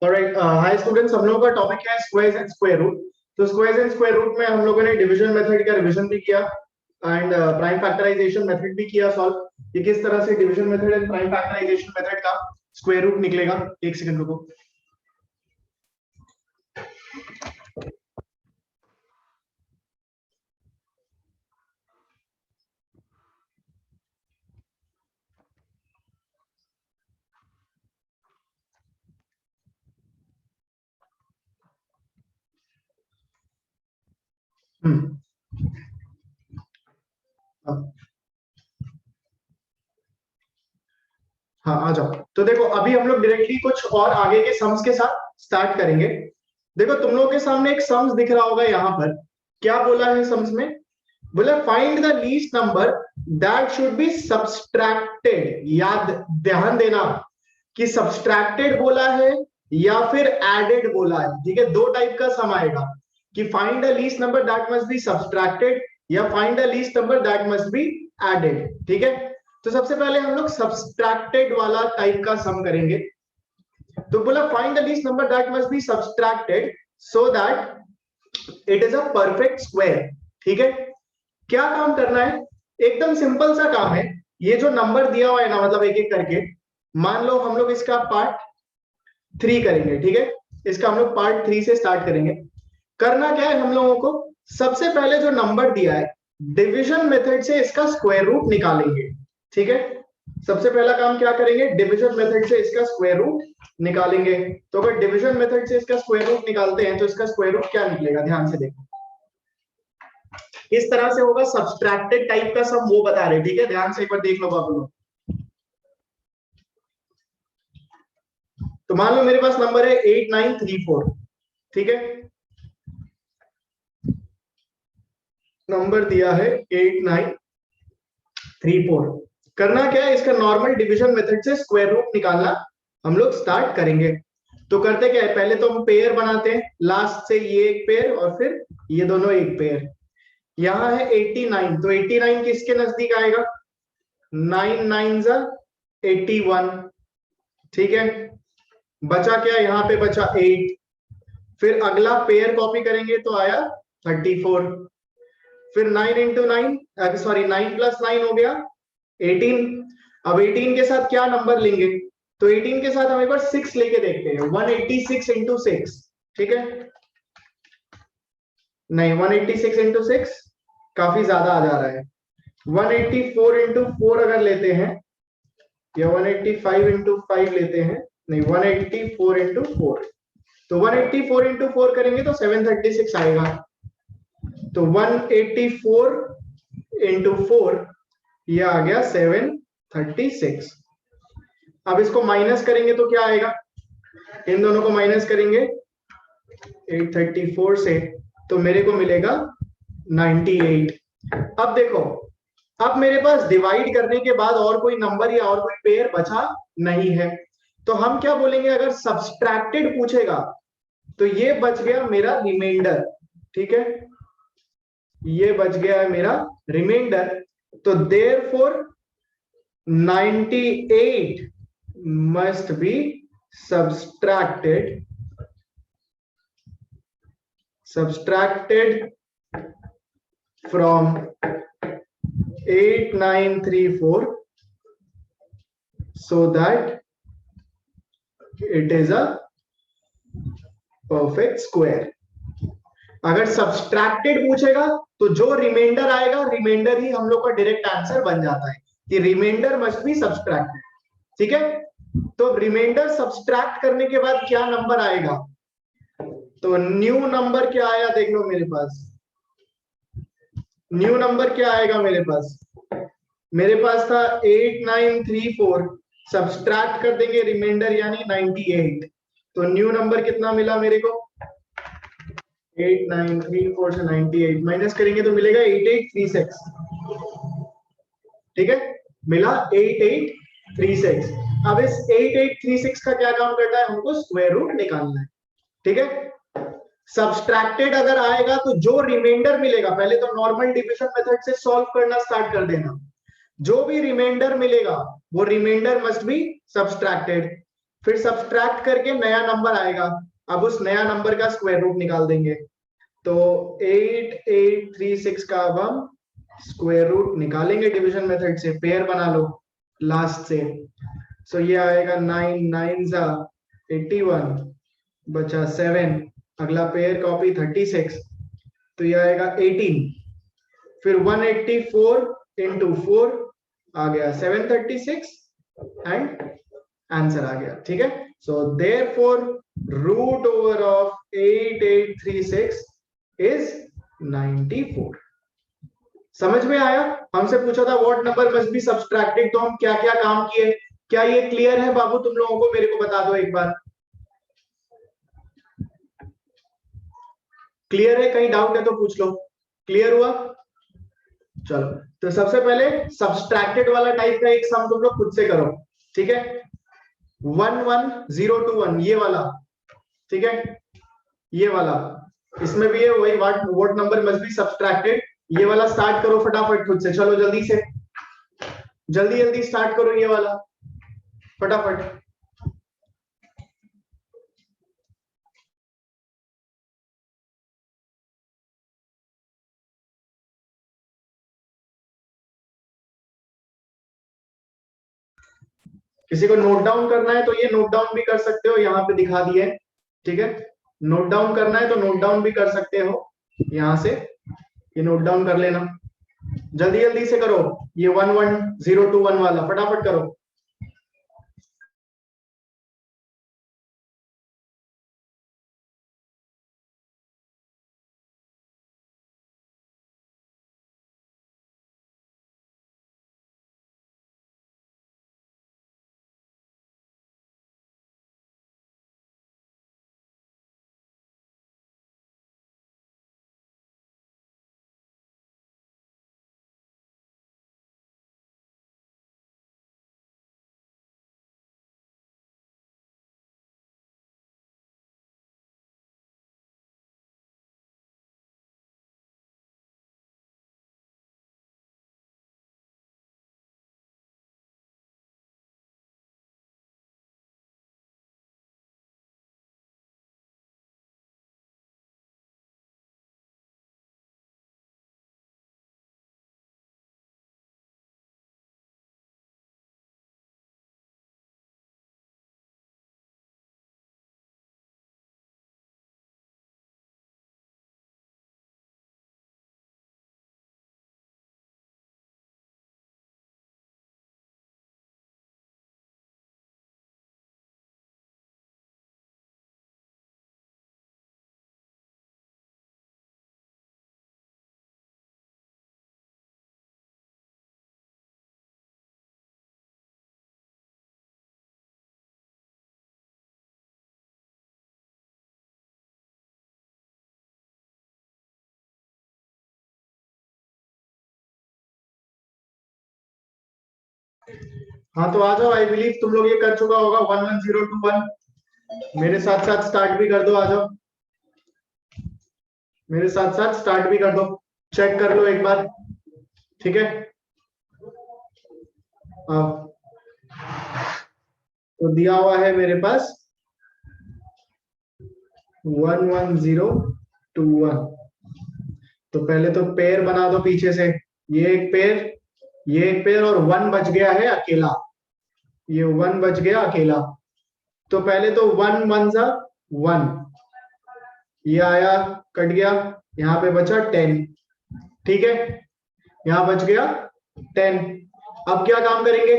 Alright, hi students, हम लोगों का टॉपिक है स्क्वायर्स एंड स्क्वायर रूट। तो स्क्वायर्स एंड स्क्वायर रूट में हम लोगों ने डिवीजन मेथड का रिवीजन भी किया एंड प्राइम फैक्टराइजेशन मेथड भी किया सॉल्व, कि किस तरह से division method and prime factorization method का स्क्वायर रूट निकलेगा। एक सेकंड रुको। हाँ, आ जाओ। तो देखो, अभी हम लोग डायरेक्टली कुछ और आगे के सम्स के साथ स्टार्ट करेंगे। देखो, तुम लोगों के सामने एक सम्स दिख रहा होगा यहाँ पर। क्या बोला है सम्स में? बोला find the least number that should be subtracted. याद, ध्यान देना कि सब्सट्रैक्टेड बोला है या फिर एडेड बोला है। ठीक है, दो टाइप का सम आएगा कि find the least number that must be subtracted या find the least number that must be added. ठीक है, तो सबसे पहले हम लोग सब्सट्रैक्टेड वाला टाइप का सम करेंगे। तो बोला find the least number that must be subtracted so that it is a perfect square. ठीक है, क्या काम करना है? एकदम सिंपल सा काम है। ये जो नंबर दिया हुआ है ना, मतलब एक एक करके, मान लो हम लोग इसका पार्ट 3 करेंगे। ठीक है, इसका हम लोग पार्ट 3 से स्टार्ट करेंगे। करना क्या है हम लोगों को? सबसे पहले जो नंबर दिया है, डिवीजन मेथड से इसका स्क्वायर रूट निकालेंगे। ठीक है, सबसे पहला काम क्या करेंगे? डिवीजन मेथड से इसका स्क्वायर रूट निकालेंगे। तो अगर डिवीजन मेथड से इसका स्क्वायर रूट निकालते हैं तो इसका स्क्वायर रूट क्या निकलेगा? ध्यान से देखो, इस तरह से होगा। सब्सट्रैक्टेड टाइप का सम वो बता रहे। ठीक है, ध्यान से एक बार देख लो बाबू लोग। तो मान लो मेरे पास नंबर है 8934। ठीक है, नंबर दिया है 8934। करना क्या है? इसका नॉर्मल डिवीजन मेथड से स्क्वायर रूट निकालना हम लोग स्टार्ट करेंगे। तो करते क्या है, पहले तो हम पेयर बनाते हैं। लास्ट से ये एक पेयर और फिर ये दोनों एक पेयर। यहां है 89, तो 89 किसके नजदीक आएगा? 9 9 81। ठीक है, बचा क्या? यहाँ पे बचा 8। फिर अगला पेयर कॉपी करेंगे तो आया 34। फिर 9 इंटू 9, सॉरी 9 प्लस 9 हो गया 18। अब 18 के साथ क्या नंबर लेंगे? तो 18 के साथ हम एक बार 6 लेके देखते हैं। 186 इंटू 6। ठीक है, नहीं, 186 इंटू 6 काफी ज्यादा आ जा रहा है। 184 इंटू 4 अगर लेते हैं, या 185 इंटू 5 लेते हैं, नहीं, 184 इंटू 4। तो 184 इंटू 4 करेंगे तो 736 आएगा। तो 184 इंटू 4, ये आ गया 736। अब इसको माइनस करेंगे तो क्या आएगा? इन दोनों को माइनस करेंगे 834 से, तो मेरे को मिलेगा 98। अब देखो, अब मेरे पास डिवाइड करने के बाद और कोई नंबर या और कोई पेयर बचा नहीं है। तो हम क्या बोलेंगे? अगर सब्सट्रैक्टेड पूछेगा तो ये बच गया मेरा रिमाइंडर। ठीक है, ये बच गया है मेरा रिमाइंडर। तो therefore 98 must be subtracted from 8934 so that it is a perfect square। अगर सब्सट्रैक्टेड पूछेगा तो जो रिमाइंडर आएगा, रिमाइंडर ही हम लोग का डायरेक्ट आंसर बन जाता है कि रिमाइंडर मस्ट बी सब्सट्रैक्टेड। ठीक है, तो रिमाइंडर सब्सट्रैक्ट करने के बाद क्या नंबर आएगा? तो न्यू नंबर क्या आया? देख लो मेरे पास न्यू नंबर क्या आएगा मेरे पास। मेरे पास था 8934, सब्सट्रैक्ट कर देंगे रिमाइंडर यानी 98। तो न्यू नंबर कितना मिला मेरे को? 8934 से 98 माइनस करेंगे तो मिलेगा 8836। ठीक है, मिला 8836। अब इस 8836 का क्या काम करना है? हमको स्क्वायर रूट निकालना है। ठीक है, सब्सट्रैक्टेड अगर आएगा तो जो रिमाइंडर मिलेगा, पहले तो नॉर्मल डिवीजन मेथड से सॉल्व करना स्टार्ट कर देना। जो भी रिमाइंडर मिलेगा वो रिमाइंडर मस्ट बी सब्सट्रैक्टेड। फिर सब्सट्रैक्ट करके नया नंबर आएगा, अब उस नया नंबर का स्क्वायर रूट निकाल देंगे। तो 8836 का अब हम स्क्वायर रूट निकालेंगे डिवीजन मेथड से, पेयर बना लो लास्ट से। सो ये आएगा 9 9 जा 81, बचा 7, अगला पेयर कॉपी 36, तो ये आएगा 18, फिर 184 इंटू 4 आ गया 736 एंड आंसर आ गया। ठीक है, so therefore root over of 8836 is 94। समझ में आया? हमसे पूछा था what number must be subtracted, तो हम क्या क्या काम किए। क्या ये क्लियर है बाबू तुम लोगों को? मेरे को बता दो एक बार, क्लियर है? कहीं डाउट है तो पूछ लो। क्लियर हुआ? चलो, तो सबसे पहले सब्सट्रैक्टेड वाला टाइप का एक सम तुम लोग खुद से करो। ठीक है, 11021 ये वाला, ठीक है, ये वाला, इसमें भी है वही what number must be subtracted. ये वाला स्टार्ट करो फटाफट खुद से, चलो जल्दी से, जल्दी जल्दी स्टार्ट करो ये वाला फटाफट। किसी को नोट डाउन करना है तो ये नोट डाउन भी कर सकते हो, यहाँ पे दिखा दिए। ठीक है, नोट डाउन करना है तो नोट डाउन भी कर सकते हो, यहाँ से ये नोट डाउन कर लेना। जल्दी जल्दी से करो ये 11021 वाला, फटाफट करो। हाँ तो आ जाओ, आई बिलीव तुम लोग ये कर चुका होगा 11021, मेरे साथ साथ स्टार्ट भी कर दो, आ जाओ मेरे साथ साथ स्टार्ट भी कर दो, चेक कर लो एक बार। ठीक है, तो दिया हुआ है मेरे पास 11021, तो पहले तो पेयर बना दो पीछे से, ये एक पेयर, ये एक पेयर, और 1 बच गया है अकेला, ये 1 बच गया अकेला। तो पहले तो 1 1 जा 1, ये आया कट गया, यहाँ पे बचा 10। ठीक है, यहां बच गया 10। अब क्या काम करेंगे,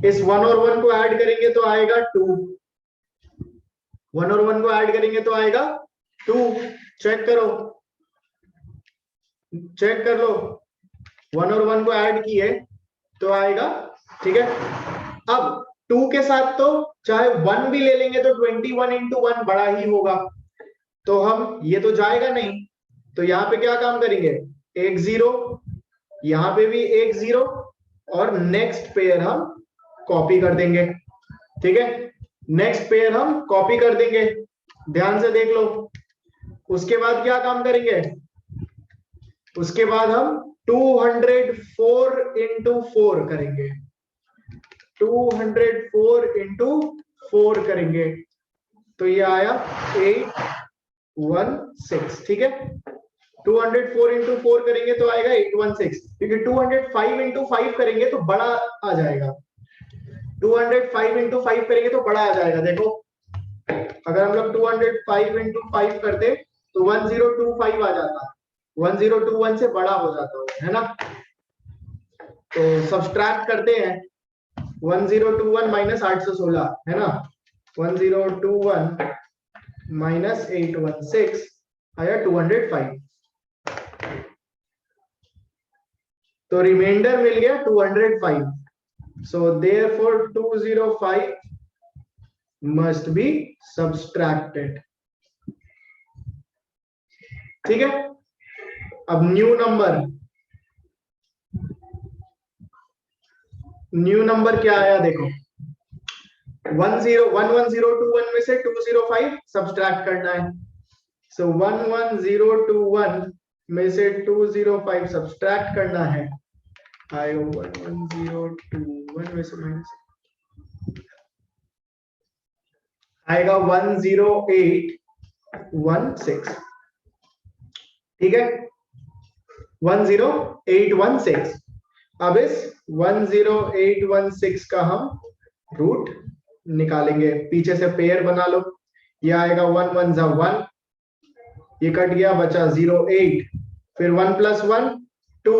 इस 1 और 1 को ऐड करेंगे तो आएगा 2, 1 और 1 को ऐड करेंगे तो आएगा 2। चेक करो, चेक कर लो, 1 और 1 को ऐड किए तो आएगा। ठीक है, अब 2 के साथ तो चाहे 1 भी ले लेंगे तो 21 इंटू 1 बड़ा ही होगा, तो हम ये तो जाएगा नहीं, तो यहाँ पे क्या काम करेंगे, एक 0, यहाँ पे भी एक 0, और नेक्स्ट पेयर हम कॉपी कर देंगे। ठीक है, नेक्स्ट पेयर हम कॉपी कर देंगे, ध्यान से देख लो। उसके बाद क्या काम करेंगे, उसके बाद हम 204 इंटू 4 करेंगे। 204 इंटू 4 करेंगे तो ये आया 816, ठीक है। 204 इंटू 4 करेंगे तो आएगा 816, क्योंकि 205 इंटू 5 करेंगे तो बड़ा आ जाएगा। 205 इंटू 5 करेंगे तो बड़ा आ जाएगा। देखो अगर हम लोग 205 इंटू 5 करते तो 1025 आ जाता, 1021 से बड़ा हो जाता है ना। तो सब्सट्रैक्ट करते हैं, 1021 माइनस 816 है ना, 1021 माइनस 816 आया 205, तो रिमाइंडर मिल गया 205। So therefore 205 must be subtracted, ठीक है। अब न्यू नंबर क्या आया देखो, 11021 में से 205 सब्सट्रैक्ट करना है। सो 11021 में से 205 सब्सट्रैक्ट करना है, आएगा 11021 में से माइनस आएगा 10816, ठीक है, 10816। अब इस 10816 का हम रूट निकालेंगे, पीछे से पेयर बना लो, ये आएगा 1 1 जा 1, ये कट गया बचा 08, फिर 1 प्लस 1 2,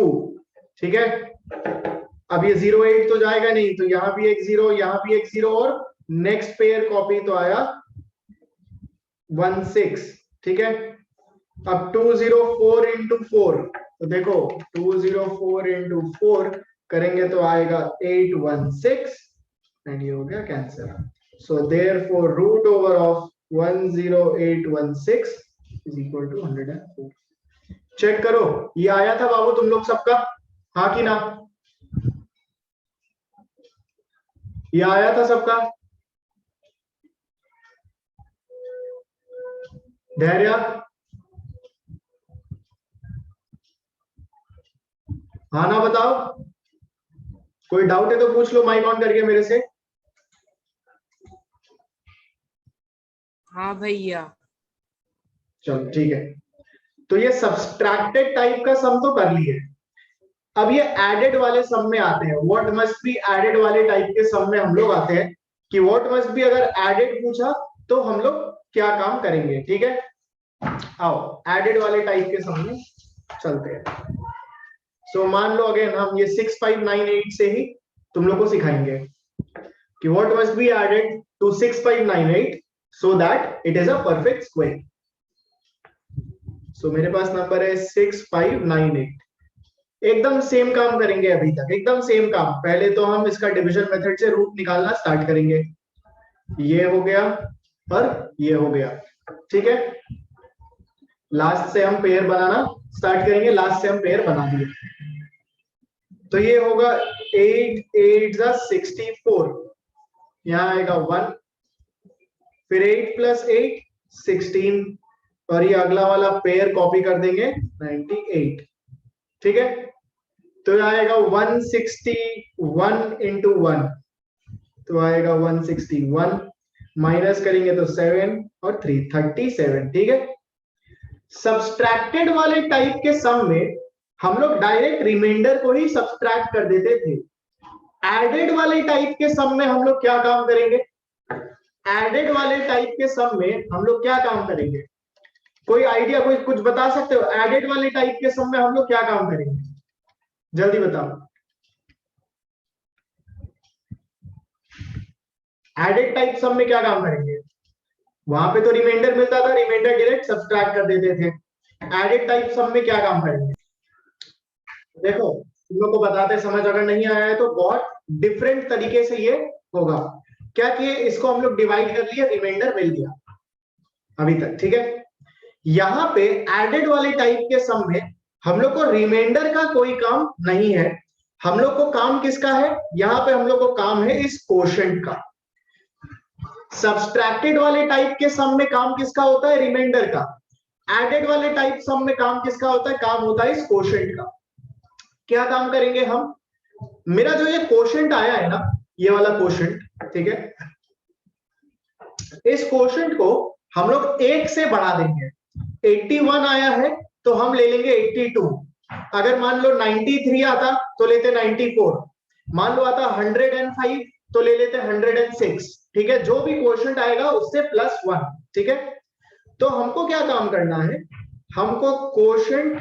ठीक है। अब ये 08 तो जाएगा नहीं, तो यहां भी एक 0, यहां भी एक 0, और नेक्स्ट पेयर कॉपी तो आया 16, ठीक है। अब 204 इंटू 4, तो देखो 204 इंटू 4 करेंगे तो आएगा 816, एंड ये हो गया cancel. So therefore root over of 10816 is equal to 104। Check करो ये आया था बाबू तुम लोग सबका, हाँ कि ना, ये आया था सबका, धैर्य, हाँ ना बताओ, कोई डाउट है तो पूछ लो माइक ऑन करके मेरे से। हाँ भैया। चलो ठीक है, तो ये सब्सट्रैक्टेड टाइप का सम तो कर लिए। अब ये एडेड वाले सम में आते हैं, व्हाट मस्ट बी एडेड वाले टाइप के सम में हम लोग आते हैं कि व्हाट मस्ट बी अगर एडेड पूछा तो हम लोग क्या काम करेंगे, ठीक है। आओ एडेड वाले टाइप के सम में चलते हैं। सो मान लो अगेन हम ये 6598 से ही तुम लोग को सिखाएंगे कि what must be added to 6598 so that it is a perfect square. So मेरे पास नंबर है 6598, एकदम सेम काम करेंगे अभी तक, एकदम सेम काम। पहले तो हम इसका डिवीजन मेथड से रूट निकालना स्टार्ट करेंगे, ये हो गया और ये हो गया, ठीक है। लास्ट से हम पेयर बनाना स्टार्ट करेंगे, लास्ट से हम पेयर बना दिए, तो ये होगा 8 8 64, यहां आएगा 1, फिर 8 प्लस 8 16, और ये अगला वाला पेयर कॉपी कर देंगे 98, ठीक है। तो आएगा 161 इंटू 1, तो आएगा 161, माइनस करेंगे तो 7 और 3 37, ठीक है। सब्सट्रैक्टेड वाले टाइप के सम में हम लोग डायरेक्ट रिमाइंडर को ही सब्सट्रैक्ट कर देते थे। एडेड वाले टाइप के सम में हम लोग क्या काम करेंगे, एडेड वाले टाइप के सम में हम लोग क्या काम करेंगे, कोई आइडिया, कोई कुछ बता सकते हो? एडेड वाले टाइप के सम में हम लोग क्या काम करेंगे, जल्दी बताओ। एडेड टाइप सम में क्या काम करेंगे, वहां पे तो रिमाइंडर मिलता था, रिमाइंडर डायरेक्ट सब्सट्रैक्ट कर देते थे। एडेड टाइप सम में क्या काम करेंगे, देखो तुम लोग को बताते, समझ अगर नहीं आया है तो बहुत डिफरेंट तरीके से ये होगा। क्या किए, इसको हम लोग डिवाइड कर लिए, रिमाइंडर मिल गया अभी तक, ठीक है। यहां पे एडेड वाले टाइप के सम में हम लोग को रिमाइंडर का कोई काम नहीं है, हम लोग को काम किसका है, यहां पे हम लोग को काम है इस कोशेंट का। सब्सट्रैक्टेड वाले टाइप के सम में काम किसका होता है, रिमाइंडर का। एडेड वाले टाइप सम में काम किसका होता है, काम होता है इस कोशेंट का। क्या काम करेंगे हम, मेरा जो ये कोशेंट आया है ना, ये वाला क्वोशंट, ठीक है। इस क्वोशंट को हम लोग एक से बढ़ा देंगे। 81 आया है तो हम ले लेंगे 82। अगर मान लो 93 आता तो लेते 94। मान लो आता 105 तो ले लेते 106। ठीक है, जो भी क्वोशंट आएगा उससे +1। ठीक है, तो हमको क्या काम करना है, हमको क्वोशंट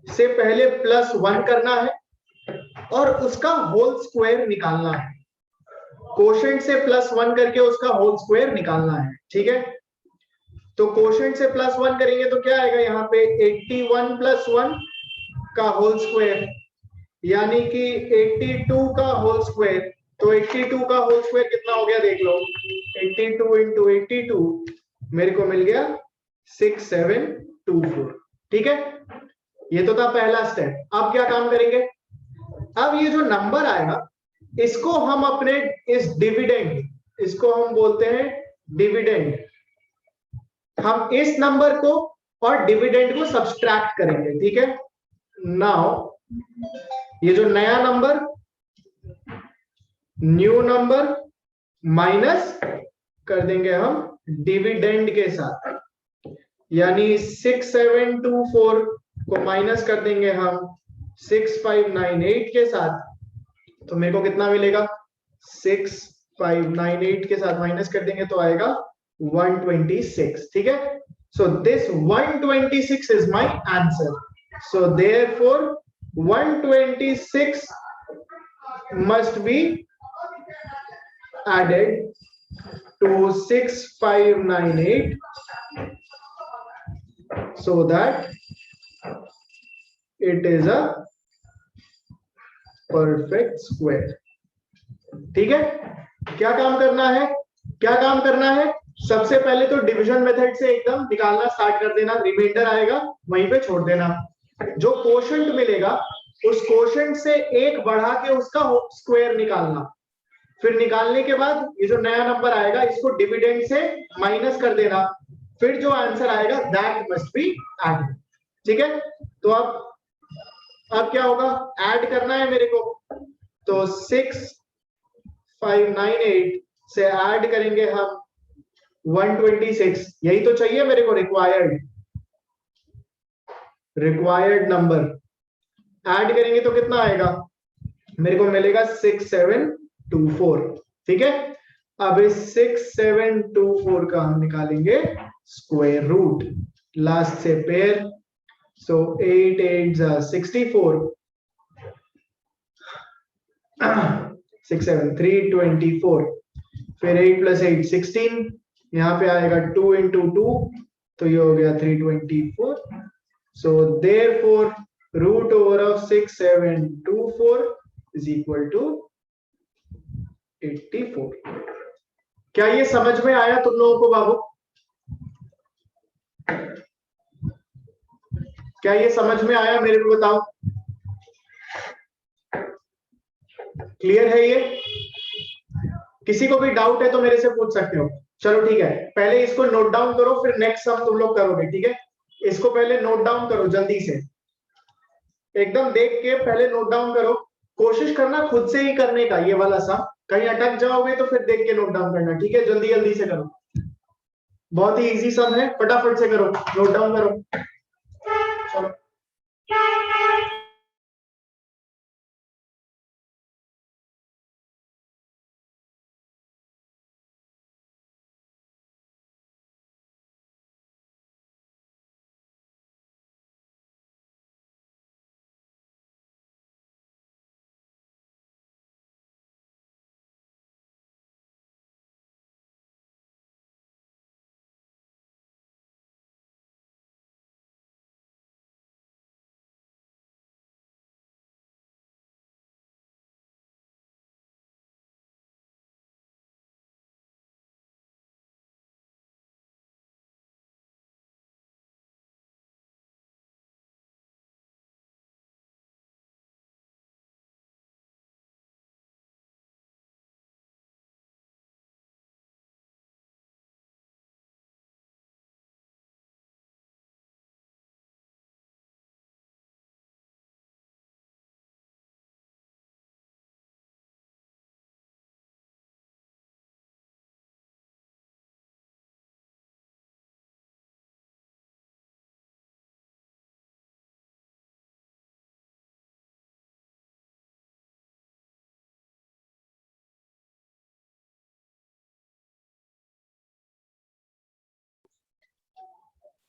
से पहले +1 करना है और उसका होल स्क्वायर निकालना है। क्वोशंट से +1 करके उसका होल स्क्वायर निकालना है। ठीक है, तो क्वोशंट से +1 करेंगे तो क्या आएगा यहाँ पे, 81 + 1 का होल स्क्वायर, यानी कि 82 का होल स्क्वायर। तो 82 का होल स्क्वायर कितना हो गया देख लो, 82 × 82 मेरे को मिल गया 6724। ठीक है, ये तो था पहला स्टेप। अब क्या काम करेंगे, अब ये जो नंबर आएगा इसको हम अपने इस डिविडेंड, इसको हम बोलते हैं डिविडेंड, हम इस नंबर को और डिविडेंड को सब्सट्रैक्ट करेंगे। ठीक है, नाउ ये जो नया नंबर, न्यू नंबर माइनस कर देंगे हम डिविडेंड के साथ, यानी 6724 को माइनस कर देंगे हम 6598 के साथ। तो मेरे को कितना मिलेगा, 6598 के साथ माइनस कर देंगे तो आएगा 126। ठीक है, so this 126 is my answer. So therefore 126 must be added to 6598 so that it is a perfect square। ठीक है, क्या काम करना है, क्या काम करना है, सबसे पहले तो डिवीजन मेथड से एकदम निकालना स्टार्ट कर देना, रिमाइंडर आएगा वहीं पे छोड़ देना। जो क्वोशंट मिलेगा उस क्वोशंट से एक बढ़ा के उसका स्क्वायर निकालना, फिर निकालने के बाद ये जो नया नंबर आएगा इसको डिविडेंड से माइनस कर देना, फिर जो आंसर आएगा दैट मस्ट बी एडेड। ठीक है, तो अब क्या होगा, ऐड करना है मेरे को, तो 6598 से ऐड करेंगे हम 126, यही तो चाहिए मेरे को, रिक्वायर्ड नंबर। ऐड करेंगे तो कितना आएगा, मेरे को मिलेगा 6724। ठीक है, अब इस 6724 का हम निकालेंगे स्क्वायर रूट, लास्ट से पेयर, सो 8 8 64, 6 7 3 24, फिर 8 + 8 16, यहाँ पे आएगा 2 × 2, तो ये हो गया 324। So therefore root over of 6724 is equal to 84। क्या ये समझ में आया तुम लोगों को बाबू, क्या ये समझ में आया, मेरे को बताओ, क्लियर है ये? किसी को भी डाउट है तो मेरे से पूछ सकते हो। चलो ठीक है, पहले इसको नोट डाउन करो, फिर नेक्स्ट सम तुम लोग करोगे। ठीक है, इसको पहले नोट डाउन करो जल्दी से, एकदम देख के पहले नोट डाउन करो, कोशिश करना खुद से ही करने का। ये वाला सम कहीं अटक जाओगे तो फिर देख के नोट डाउन करना। ठीक है, जल्दी जल्दी से करो, बहुत ही इजी सम है, फटाफट से करो, नोट डाउन करो। चलो।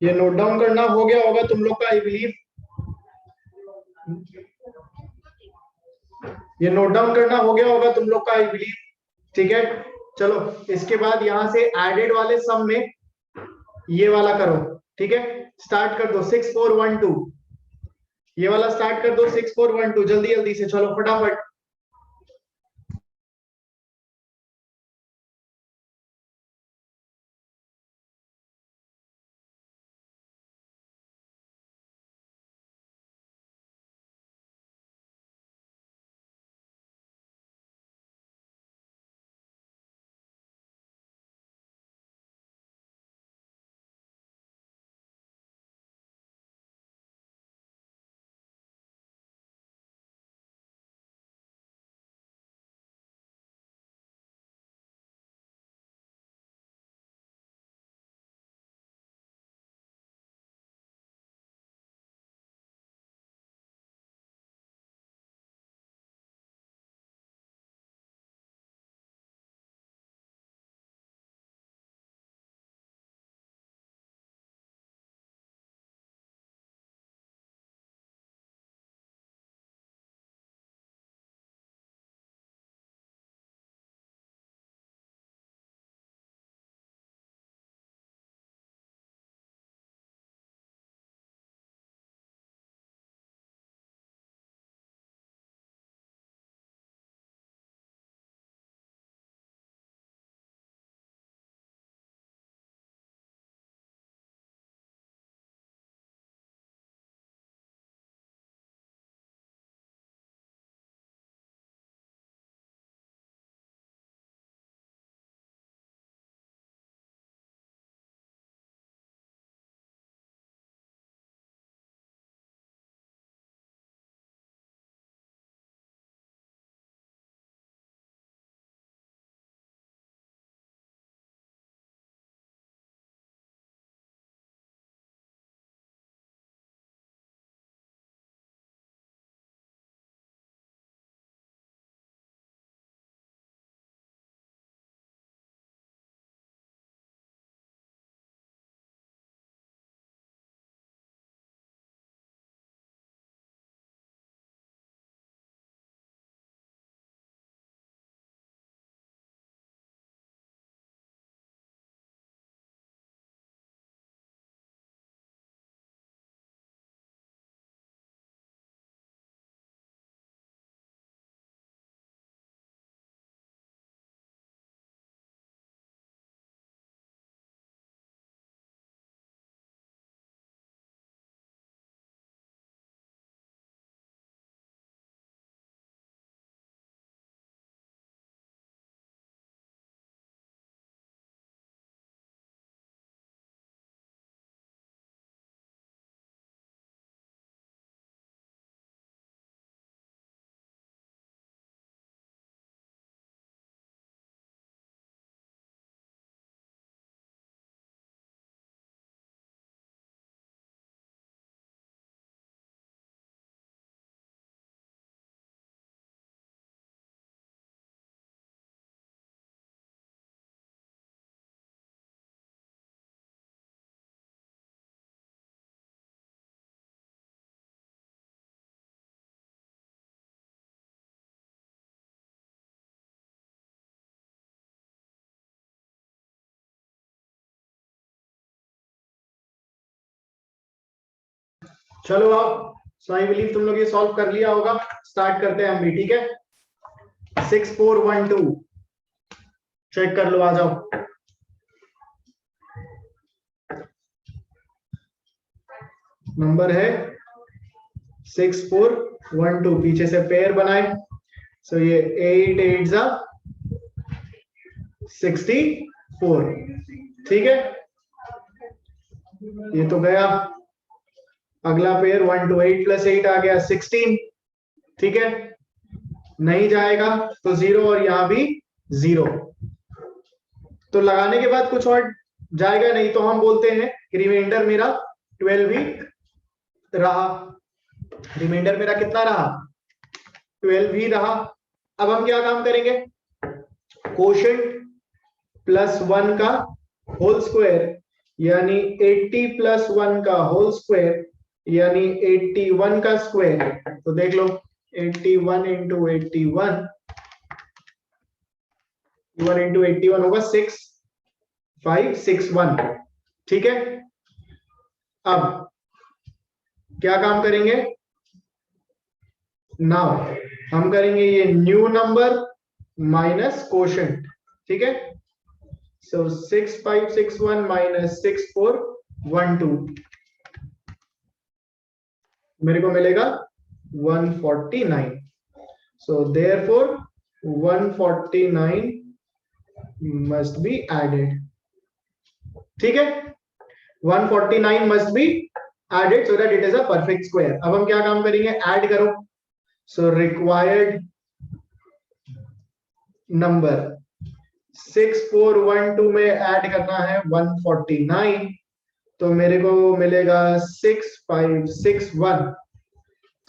ये नोट डाउन करना हो गया होगा तुम लोग का, आई बिलीव। ये नोट डाउन करना हो गया होगा तुम लोग का, आई बिलीव। ठीक है, चलो इसके बाद यहां से एडेड वाले सम में ये वाला करो। ठीक है, स्टार्ट कर दो 6412, ये वाला स्टार्ट कर दो 6412, जल्दी जल्दी से चलो फटाफट। चलो अब, सो आई बिलीव तुम लोग ये सॉल्व कर लिया होगा। स्टार्ट करते हैं हम भी, ठीक है। 6412 चेक कर लो, आ जाओ। नंबर है 6412, पीछे से पेयर बनाए। सो ये 8 8 जा 64, ठीक है, ये तो गया। अगला पेयर 1 2 8 प्लस 8 आ गया 16, ठीक है, नहीं जाएगा तो 0 और यहां भी 0। तो लगाने के बाद कुछ और जाएगा नहीं, तो हम बोलते हैं रिमाइंडर मेरा 12 ही रहा। रिमाइंडर मेरा कितना रहा? 12 ही रहा। अब हम क्या काम करेंगे? कोशेंट +1 का होल स्क्वायर यानी 80 प्लस 1 का होल स्क्वायर यानी 81 का स्क्वायर। तो देख लो 81 इंटू 81 इंटू 81 होगा 6561। ठीक है, अब क्या काम करेंगे, नाउ हम करेंगे ये न्यू नंबर माइनस कोशेंट। ठीक है, सो 6561 माइनस 6412 मेरे को मिलेगा 149। So therefore 149 must be added. ठीक है, 149 must be added so that it is a perfect square. अब हम क्या काम करेंगे, ऐड करो। सो रिक्वायर्ड नंबर 6412 में ऐड करना है 149, तो मेरे को मिलेगा 6561।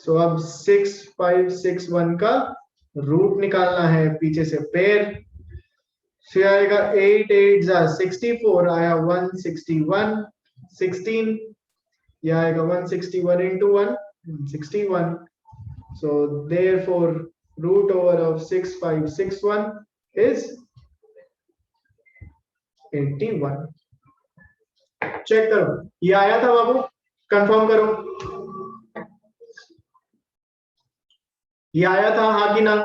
सो अब 6561 का रूट निकालना है, पीछे से पेयर से आएगा 8 8 64 आया 161 16, यह आएगा 161 into 1 161। So therefore root over of 6561 is 81। Check करो ये आया था बाबू, कंफर्म करो ये आया था हाँ कि ना।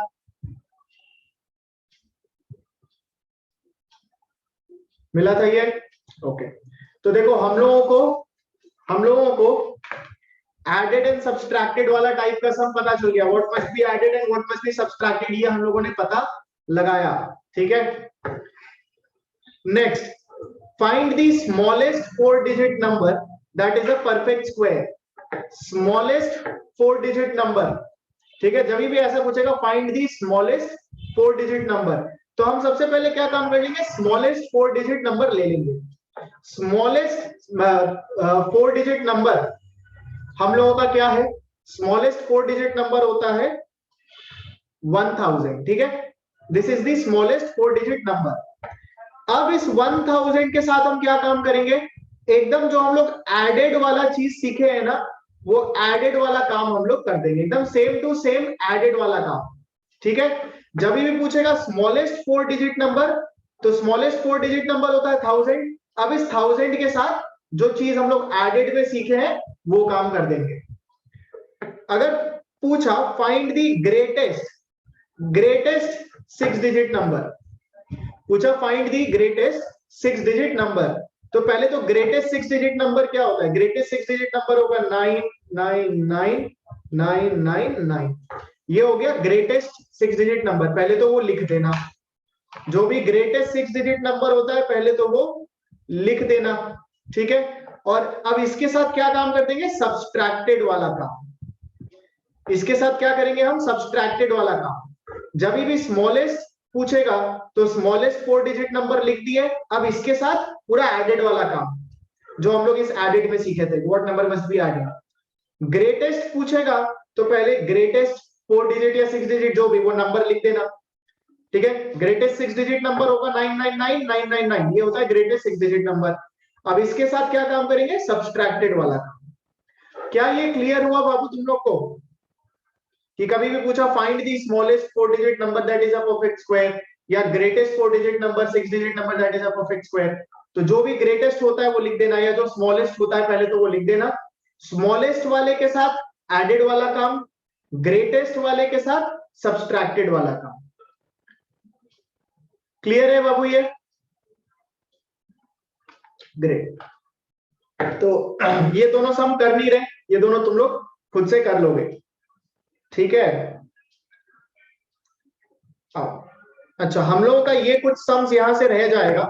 मिला था ये, ओके। तो देखो हम लोगों को एडेड एंड सब्सट्रैक्टेड वाला टाइप का सम पता चल गया। What must be added and what must be subtracted ये हम लोगों ने पता लगाया। ठीक है, next find the smallest 4 digit number that is a perfect square. Smallest 4 digit number, ठीक है, जब भी ऐसा पूछेगा find the smallest 4 digit number, तो हम सबसे पहले क्या काम कर लेंगे, स्मॉलेस्ट 4 डिजिट नंबर ले लेंगे। स्मॉलेस्ट 4 डिजिट नंबर हम लोगों का क्या है, स्मॉलेस्ट 4 डिजिट नंबर होता है 1000। ठीक है, this is the smallest 4 digit number. अब इस 1000 के साथ हम क्या काम करेंगे, एकदम जो हम लोग एडेड वाला चीज सीखे हैं ना, वो एडेड वाला काम हम लोग कर देंगे, एकदम सेम टू सेम एडेड वाला काम। ठीक है, जब भी पूछेगा स्मॉलेस्ट 4 डिजिट नंबर, तो स्मॉलेस्ट 4 डिजिट नंबर होता है 1000। अब इस 1000 के साथ जो चीज हम लोग एडेड में सीखे हैं वो काम कर देंगे। अगर पूछा find the greatest 6 digit number, पूछा find the greatest 6 digit number, तो पहले तो ग्रेटेस्ट 6 डिजिट नंबर क्या होता है, ग्रेटेस्ट 6 डिजिट नंबर होगा 999999। ये हो गया ग्रेटेस्ट 6 डिजिट नंबर, पहले तो वो लिख देना। जो भी ग्रेटेस्ट 6 डिजिट नंबर होता है पहले तो वो लिख देना। ठीक है, और अब इसके साथ क्या काम कर देंगे, सब्सट्रैक्टेड वाला काम। इसके साथ क्या करेंगे हम, सब्सट्रैक्टेड वाला काम। जब भी स्मॉलेस्ट पूछेगा तो स्मॉलेस्ट 4 डिजिट नंबर लिख दिए। अब इसके साथ पूरा एडेड वाला काम जो हम लोग इस एडेड में सीखे थे, what number must be added. Greatest पूछेगा तो पहले ग्रेटेस्ट 4 डिजिट या 6 डिजिट जो भी वो नंबर लिख देना। ठीक है, ग्रेटेस्ट 6 डिजिट नंबर होगा 999999, ये होता है ग्रेटेस्ट 6 डिजिट नंबर। अब इसके साथ क्या काम करेंगे, सब्सट्रैक्टेड वाला काम। क्या ये क्लियर हुआ बाबू तुम लोग को, कि कभी भी पूछा find the smallest 4 digit number that is a perfect square, या greatest 4 digit number 6 digit number that is a perfect square, तो जो भी ग्रेटेस्ट होता है वो लिख देना, या जो स्मॉलेस्ट होता है पहले तो वो लिख देना। स्मॉलेस्ट वाले के साथ एडेड वाला काम, ग्रेटेस्ट वाले के साथ सब्सट्रैक्टेड वाला काम। क्लियर है बाबू ये, ग्रेट। तो ये दोनों सम कर नहीं रहे, ये दोनों तुम लोग खुद से कर लोगे। ठीक है, अच्छा हम लोगों का ये कुछ सम्स यहां से रह जाएगा,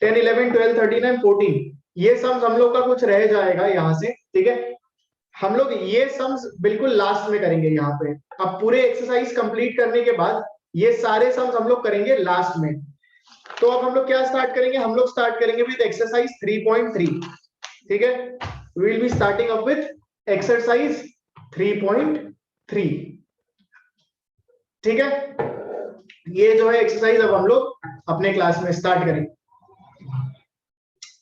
10 11 12 13 एंड 14, ये सम्स हम लोग का कुछ रह जाएगा यहां से। ठीक है, हम लोग ये सम्स बिल्कुल लास्ट में करेंगे यहाँ पे। अब पूरे एक्सरसाइज कंप्लीट करने के बाद ये सारे सम्स हम लोग करेंगे लास्ट में। तो अब हम लोग क्या स्टार्ट करेंगे, हम लोग स्टार्ट करेंगे विद एक्सरसाइज 3.3। ठीक है, we will be starting up with exercise 3.3। ठीक है, ये जो है एक्सरसाइज अब हम लोग अपने क्लास में स्टार्ट करेंगे।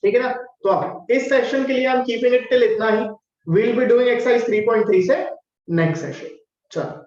ठीक है ना। तो अब इस सेशन के लिए हम कीपिंग इट टिल इतना ही, विल बी डूइंग एक्सरसाइज 3.3 से नेक्स्ट सेशन। चलो।